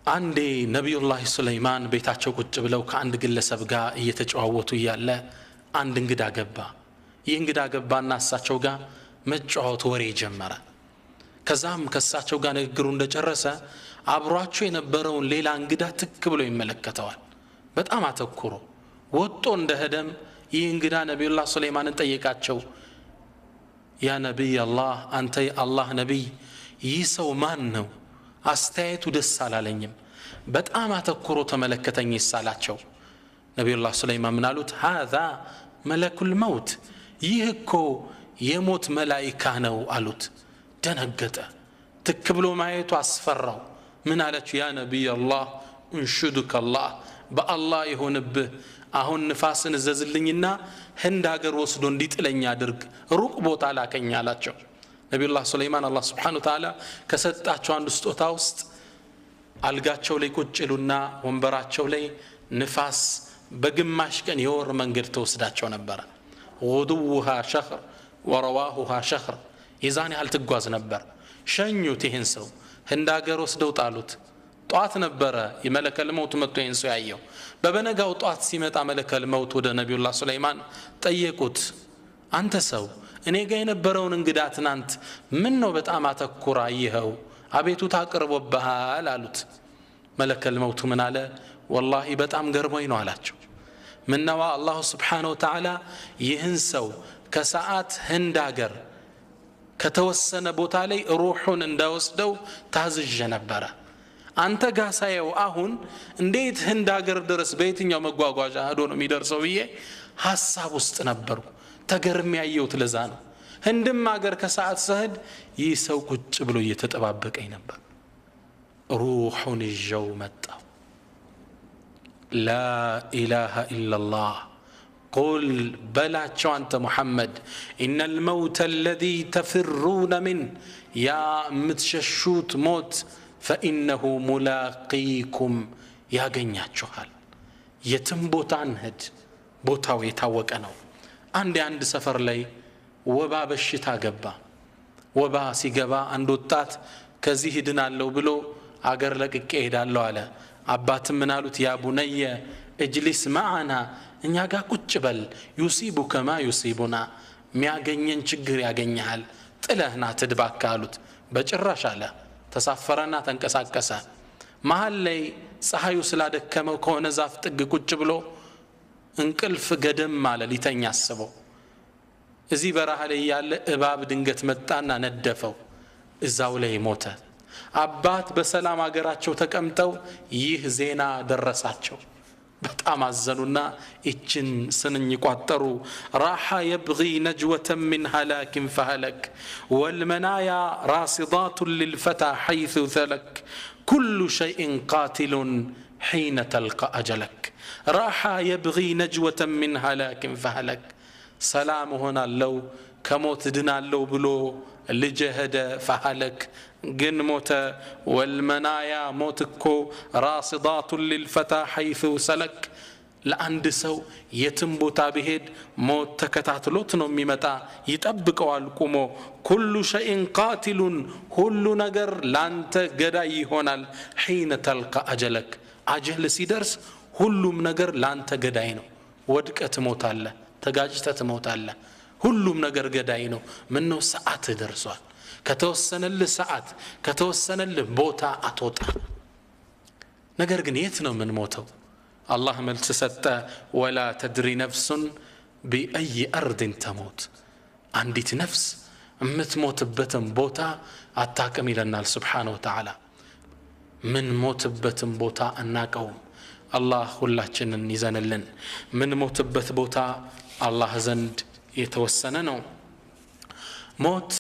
አንዴ ነብዩላህ ሱለይማን ቤታቸው ቁጭ ብለው ከአንድ ግለሰብ ጋር እየተጨዋወቱ ያለ አንድ እንግዳ ገባ። ይህ እንግዳ ገባና እሳቸው ጋር መጫወት ወሬ ጀመረ። ከዛም ከእሳቸው ጋር ንግግሩ እንደጨረሰ አብሯቸው የነበረውን ሌላ እንግዳ ትክ ብሎ ይመለከተዋል። በጣም አተኩሮ ወጥቶ እንደሄደም ይህ እንግዳ ነብዩላህ ሱለይማንን ጠየቃቸው። ያ ነብይ አላህ፣ አንተ የአላህ ነብይ፣ ይህ ሰው ማን ነው? አስተያየቱ ደስ አላለኝም። በጣም አተኩሮ ተመለከተኝ ይሳላቸው። ነብዩላህ ሱለይማን ምን አሉት? ሃዛ መለኩል መውት፣ ይህ እኮ የሞት መላኢካ ነው አሉት። ደነገጠ። ትክ ብሎ ማየቱ አስፈራው። ምን አለችው? ያ ነብይ አላህ እንሹዱከ አላህ፣ በአላህ ይሆንብህ፣ አሁን ንፋስን እዘዝልኝና ህንድ ሀገር ወስዶ እንዲጥለኝ አድርግ፣ ሩቅ ቦታ ላከኝ አላቸው። ነብዩላህ ሱለይማን አላህ Subhanahu Wa Ta'ala ከሰጣቸው አንድ ስጦታ ውስጥ አልጋቸው ላይ ቁጭ ይሉና ወንበራቸው ላይ ንፋስ በግማሽ ቀን የወር መንገድ ተወስዳቸው ነበር። غدوها شهر ورواحها شهر ይዛን ያህል ትጓዝ ነበር። ሸኙት። ይሄን ሰው ህንድ ሀገር ወስደው ጣሉት። ጧት ነበረ የመለከል መውት መጥቶ ይሄን ሰው ያየው። በበነጋው ጧት ሲመጣ መለከል መውት ወደ ነብዩላህ ሱለይማን ጠየቁት። አንተ ሰው እኔ ጋር የነበረውን እንግዳ ትናንት ምን ነው በጣም አተኩራ ይኸው አቤቱታ አቅርቦብሃል አሉት። መለከል መውቱ ምን አለ? ወላሂ በጣም ገርሞኝ ነው አላቸው። ምነዋ አላህ Subhanahu Wa Ta'ala ይህን ሰው ከሰዓት ህንድ ሀገር ከተወሰነ ቦታ ላይ ሩሑን እንዳወስደው ታዝዤ ነበር። አንተ ጋር ሳየው አሁን እንዴት ህንድ ሀገር ድረስ በየትኛው መጓጓዣ ሄዶ ነው የሚደርሰው ብዬ ሐሳብ ውስጥ ነበርኩ። ተገርም ያየሁት ለዛ ነው። ህንድም ሀገር ከሰዓት ሰህድ ይህ ሰው ቁጭ ብሎ እየተጠባበቀኝ ነበር። ሩሑን ይዤው መጣሁ። ላ ኢላሃ ኢላላህ ቁል በላቸው አንተ ሙሐመድ ኢነ ልመውተ አለዚ ተፍሩነ ምን ያ የምትሸሹት ሞት ፈኢነሁ ሙላቂኩም ያገኛችኋል። የትም ቦታ እንሂድ፣ ቦታው የታወቀ ነው። አንድ ሰፈር ላይ ወባ በሽታ ገባ። ወባ ሲገባ አንድ ወጣት ከዚህ ሄድናለሁ ብሎ አገር ለቅቄ ሄዳለሁ አለ። አባትም ምን አሉት? ያ ቡነየ እጅሊስ ማዓና፣ እኛ ጋር ቁጭ በል፣ ዩሲቡከ ማ ዩሲቡና፣ የሚያገኘን ችግር ያገኘሃል፣ ጥለህና ትድባካ አሉት። በጭራሽ አለ። ተሳፈረና ተንቀሳቀሰ። መሃል ላይ ፀሐዩ ስላደከመው ከሆነ ዛፍ ጥግ ቁጭ ብሎ እንቅልፍ ገደም አለ። ሊተኛ አስበው። እዚህ በረሃ ላይ ያለ እባብ ድንገት መጣና ነደፈው። እዛው ላይ ሞተ። አባት በሰላም አገራቸው ተቀምጠው ይህ ዜና ደረሳቸው። በጣም አዘኑና እችን ስንኝ ቋጠሩ። راح يبغي نجوة من هلاك فهلك والمنايا راصدات للفتى حيث ثلك كل شيء قاتل حين تلقى أجلك راح يبغي نجوة من هلاك فهلك سلام هنا لو كموت دنا لو بلو لجهد فهلك جن موت والمنايا موتكو راصدات للفتى حيث سلك ለአንድ ሰው የትም ቦታ ቢሄድ ሞት ተከታትሎት ነው የሚመጣ። ይጠብቀዋል ቁሞ። ኩሉ ሸይን ቃቲሉን፣ ሁሉ ነገር ላንተ ገዳይ ይሆናል። ሒነ ተልቃ አጀለክ፣ አጀል ሲደርስ ሁሉም ነገር ላንተ ገዳይ ነው። ወድቀህ ትሞታለህ፣ ተጋጭተህ ትሞታለህ። ሁሉም ነገር ገዳይ ነው። ምን ነው ሰዓት ደርሷል። ከተወሰነልህ ሰዓት ከተወሰነልህ ቦታ አትወጣ። ነገር ግን የት ነው ምን ሞተው? الله ملت ستة ولا تدري نفس بأي أرض تموت عندي نفس متموت بتم بوتا أتاكم إلى النال سبحانه وتعالى من موت بتم بوتا أناكم الله خلا جنن نزان لن من موت بت بوتا الله زند يتوسننو موت